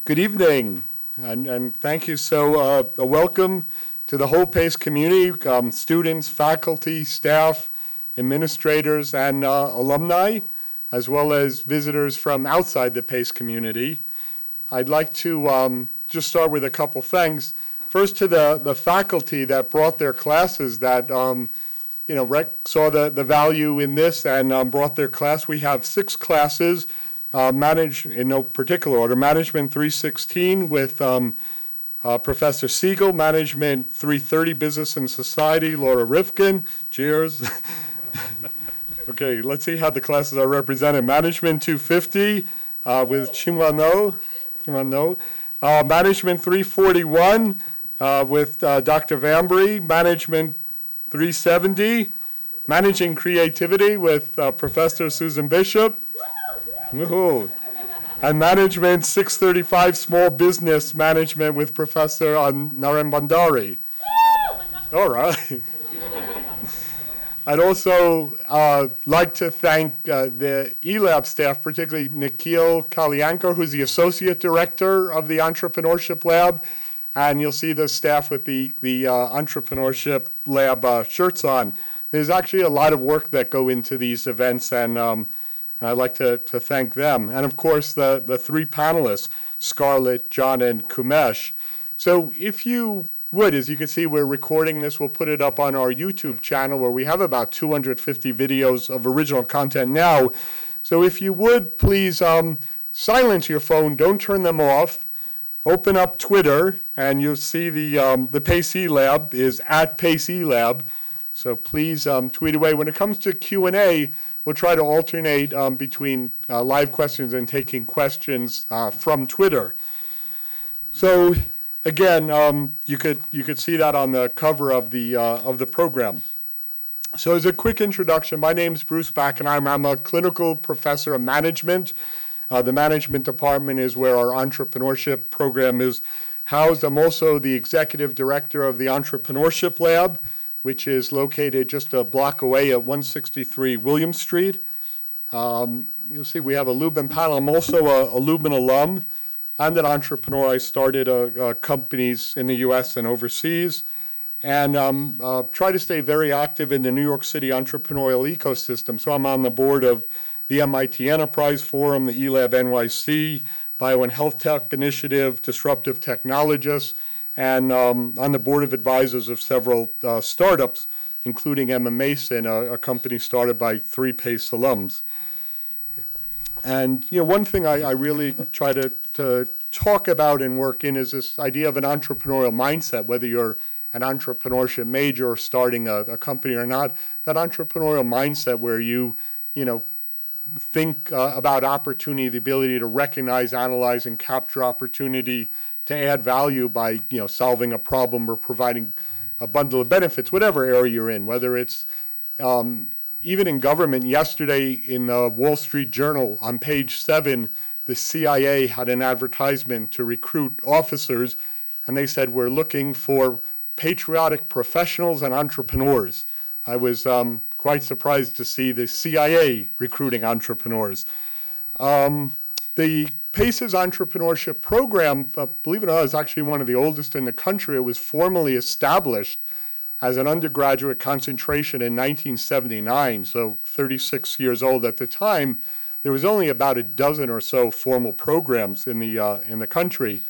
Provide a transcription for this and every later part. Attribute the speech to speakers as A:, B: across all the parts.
A: Good evening, and thank you. So a welcome to the whole PACE community, students, faculty, staff, administrators, and alumni, as well as visitors from outside the PACE community. I'd like to just start with a couple thanks. First to the faculty that brought their classes that saw the value in this and brought their class. We have 6 classes. Manage in no particular order, Management 316 with Professor Siegel, Management 330, Business and Society, Laura Rifkin, cheers. Okay, let's see how the classes are represented. Management 250 with Chimwano, Management 341 with Dr. Vambry, Management 370, Managing Creativity with Professor Susan Bishop, woohoo. And Management 635, Small Business Management with Professor Naren Bandari. All right. I'd also like to thank the eLab staff, particularly Nikhil Kalyankar, who's the Associate Director of the Entrepreneurship Lab. And you'll see the staff with the Entrepreneurship Lab shirts on. There's actually a lot of work that go into these events, and I'd like to thank them. And of course, the 3 panelists, Scarlett, John, and Kumesh. So if you would, as you can see, we're recording this. We'll put it up on our YouTube channel where we have about 250 videos of original content now. So if you would, please silence your phone. Don't turn them off. Open up Twitter, and you'll see the PACE Lab is at PACE Lab. So please tweet away. When it comes to Q&A, we'll try to alternate between live questions and taking questions from Twitter. So again, you could see that on the cover of the program. So as a quick introduction, my name is Bruce Bachenheimer. I'm a clinical professor of management. The management department is where our entrepreneurship program is housed. I'm also the executive director of the Entrepreneurship Lab, which is located just a block away at 163 William Street. You'll see we have a Lubin panel. I'm also a Lubin alum and an entrepreneur. I started companies in the U.S. and overseas, and try to stay very active in the New York City entrepreneurial ecosystem. So I'm on the board of the MIT Enterprise Forum, the eLab NYC, Bio and Health Tech Initiative, Disruptive Technologists, and on the board of advisors of several startups, including Emma Mason, a company started by 3 PACE alums. And one thing I really try to talk about and work in is this idea of an entrepreneurial mindset, whether you're an entrepreneurship major or starting a company or not, that entrepreneurial mindset where you think about opportunity, the ability to recognize, analyze, and capture opportunity to add value by solving a problem or providing a bundle of benefits, whatever area you're in, whether it's even in government. Yesterday in the Wall Street Journal on page 7, the CIA had an advertisement to recruit officers, and they said, we're looking for patriotic professionals and entrepreneurs. I was quite surprised to see the CIA recruiting entrepreneurs. The PACE's entrepreneurship program, believe it or not, is actually one of the oldest in the country. It was formally established as an undergraduate concentration in 1979, so 36 years old at the time. There was only about a dozen or so formal programs in the country.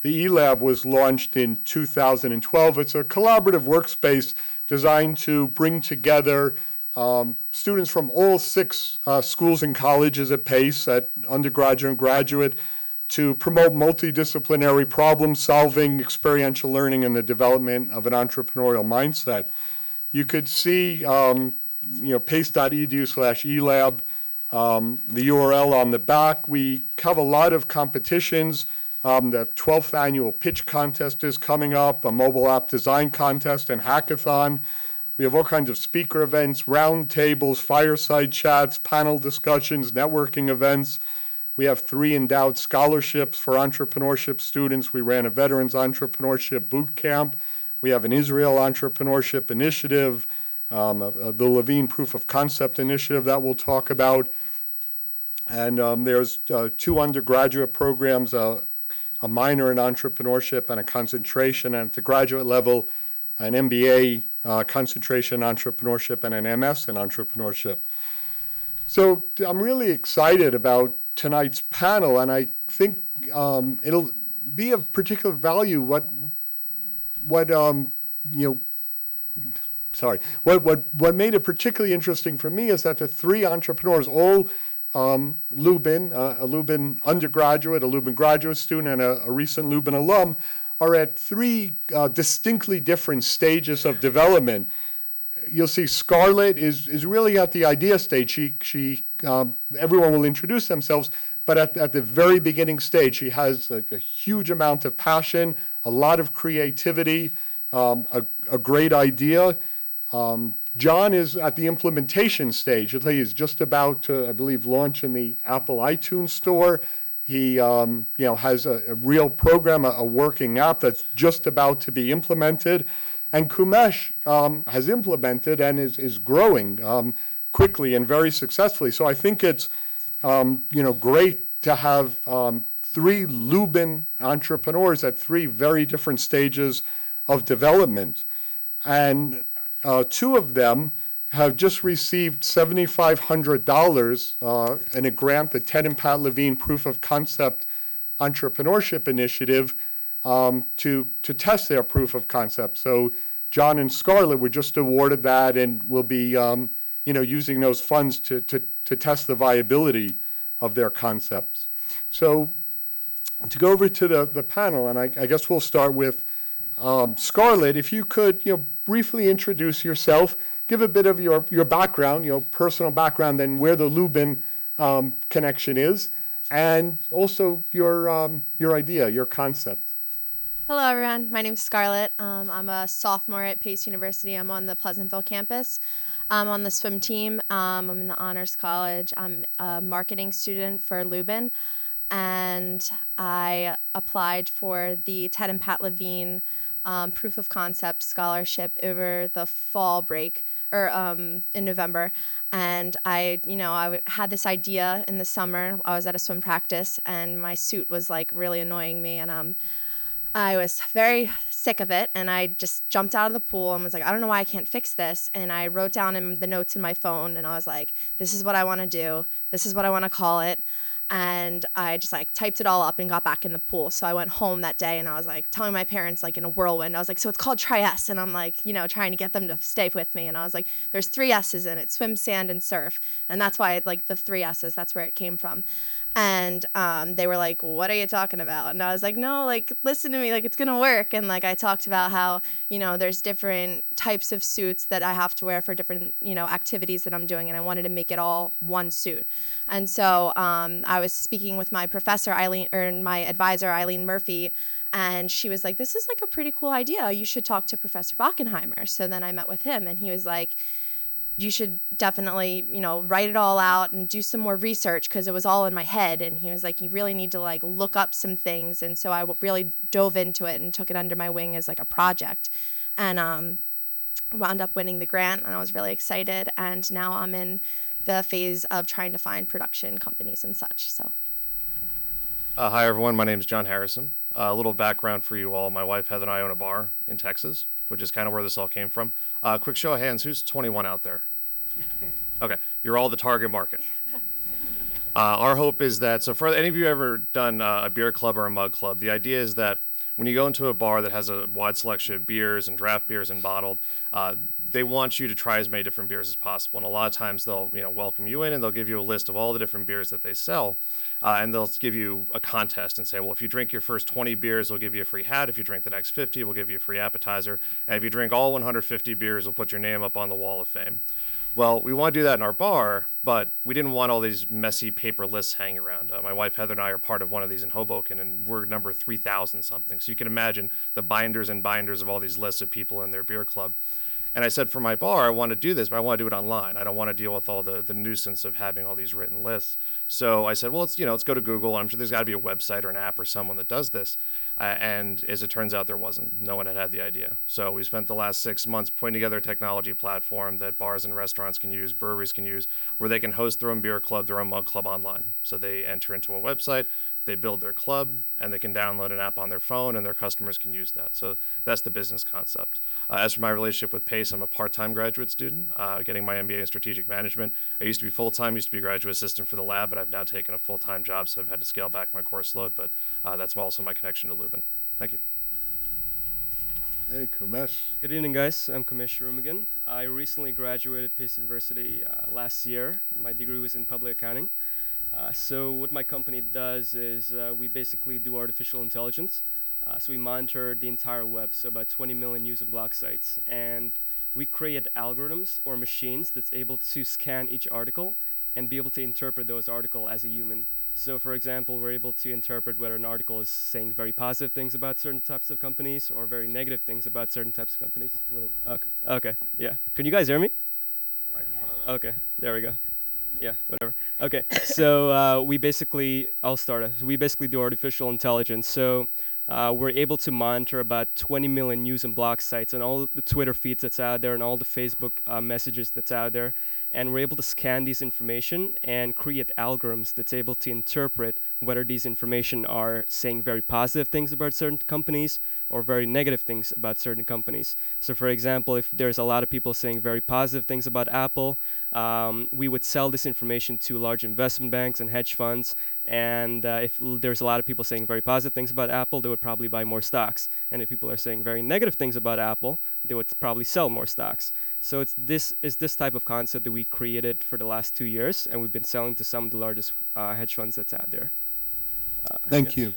A: The eLab was launched in 2012. It's a collaborative workspace designed to bring together students from all 6 schools and colleges at PACE, at undergraduate and graduate, to promote multidisciplinary problem solving, experiential learning, and the development of an entrepreneurial mindset. You could see pace.edu/elab, the URL on the back. We have a lot of competitions. The 12th annual pitch contest is coming up, a mobile app design contest and hackathon. We have all kinds of speaker events, roundtables, fireside chats, panel discussions, networking events. We have 3 endowed scholarships for entrepreneurship students. We ran a Veterans Entrepreneurship Boot Camp. We have an Israel Entrepreneurship Initiative, the Levine Proof of Concept Initiative that we'll talk about. And there's 2 undergraduate programs, a minor in entrepreneurship and a concentration, and at the graduate level, an MBA concentration in entrepreneurship and an MS in entrepreneurship. So I'm really excited about tonight's panel, and I think it'll be of particular value what made it particularly interesting for me is that the three entrepreneurs, all Leuben, a Leuben undergraduate, a Leuben graduate student, and a recent Leuben alum, are at three distinctly different stages of development. You'll see Scarlett is really at the idea stage. Everyone will introduce themselves, but at the very beginning stage, she has a huge amount of passion, a lot of creativity, a great idea. John is at the implementation stage. He's just about to, I believe, launch in the Apple iTunes store. He has a real program, a working app that's just about to be implemented. And Kumesh has implemented and is growing quickly and very successfully. So I think it's great to have three Leuben entrepreneurs at three very different stages of development. And two of them have just received $7,500 in a grant, the Ted and Pat Levine Proof of Concept Entrepreneurship Initiative, to test their proof of concept. So John and Scarlett were just awarded that, and will be using those funds to test the viability of their concepts. So to go over to the panel, and I guess we'll start with Scarlett. If you could briefly introduce yourself, give a bit of your background, personal background, then where the Leuben connection is, and also your idea, your concept.
B: Hello, everyone. My name is Scarlett. I'm a sophomore at Pace University. I'm on the Pleasantville campus. I'm on the swim team. I'm in the Honors College. I'm a marketing student for Leuben, and I applied for the Ted and Pat Levine Proof of Concept Scholarship over the fall break, or in November. And I had this idea in the summer. I was at a swim practice, and my suit was really annoying me, and I was very sick of it, and I just jumped out of the pool and was like, I don't know why I can't fix this. And I wrote down in the notes in my phone, and I was like, this is what I want to do. This is what I want to call it. And I just typed it all up and got back in the pool. So I went home that day, and I was telling my parents in a whirlwind. I was like, so it's called Try S. And I'm trying to get them to stay with me. And I was like, there's 3 S's in it: swim, sand, and surf. And that's why the 3 S's, that's where it came from. And they were like, what are you talking about? And I was like, no, listen to me, it's gonna work. And I talked about how, there's different types of suits that I have to wear for different, activities that I'm doing, and I wanted to make it all one suit. And so I was speaking with my professor, my advisor, Eileen Murphy, and she was like, this is a pretty cool idea. You should talk to Professor Bachenheimer. So then I met with him, and he was like, you should definitely, write it all out and do some more research, because it was all in my head. And he was like, you really need to look up some things. And so I really dove into it and took it under my wing as a project, and wound up winning the grant. And I was really excited. And now I'm in the phase of trying to find production companies and such. So.
C: Hi, everyone. My name is John Harrison. A little background for you all. My wife, Heather, and I own a bar in Texas, which is kind of where this all came from. Quick show of hands, who's 21 out there? Okay, you're all the target market. Our hope is that, so for any of you ever done a beer club or a mug club, the idea is that when you go into a bar that has a wide selection of beers and draft beers and bottled, they want you to try as many different beers as possible. And a lot of times they'll welcome you in, and they'll give you a list of all the different beers that they sell. And they'll give you a contest and say, well, if you drink your first 20 beers, we'll give you a free hat. If you drink the next 50, we'll give you a free appetizer. And if you drink all 150 beers, we'll put your name up on the wall of fame. Well, we want to do that in our bar, but we didn't want all these messy paper lists hanging around. My wife, Heather, and I are part of one of these in Hoboken, and we're number 3,000 something. So you can imagine the binders and binders of all these lists of people in their beer club. And I said, for my bar, I want to do this, but I want to do it online. I don't want to deal with all the nuisance of having all these written lists. So I said, well, let's go to Google. I'm sure there's got to be a website or an app or someone that does this. And as it turns out, there wasn't. No one had the idea. So we spent the last 6 months putting together a technology platform that bars and restaurants can use, breweries can use, where they can host their own beer club, their own mug club online. So they enter into a website, they build their club, and they can download an app on their phone, and their customers can use that. So that's the business concept. As for my relationship with Pace, I'm a part-time graduate student, getting my MBA in strategic management. I used to be full-time, used to be a graduate assistant for the lab, but I've now taken a full-time job, so I've had to scale back my course load, but that's also my connection to Loughlin. Thank you.
A: Hey, Kumesh.
D: Good evening, guys. I'm Kumesh Aroomoogan. I recently graduated Pace University last year. My degree was in public accounting. So what my company does is we basically do artificial intelligence. So we monitor the entire web, so about 20 million news and blog sites. And we create algorithms or machines that's able to scan each article and be able to interpret those articles as a human. So for example, we're able to interpret whether an article is saying very positive things about certain types of companies or very negative things about certain types of companies. Okay, yeah. Can you guys hear me? Okay, there we go. Yeah, whatever. Okay, so I'll start. We basically do artificial intelligence. So we're able to monitor about 20 million news and blog sites and all the Twitter feeds that's out there and all the Facebook messages that's out there. And we're able to scan these information and create algorithms that's able to interpret whether these information are saying very positive things about certain companies or very negative things about certain companies. So for example, if there's a lot of people saying very positive things about Apple, we would sell this information to large investment banks and hedge funds. And if there's a lot of people saying very positive things about Apple, they would probably buy more stocks. And if people are saying very negative things about Apple, they would probably sell more stocks. So it's this type of concept that we created for the last 2 years, and we've been selling to some of the largest hedge funds that's out there.
A: Thank you.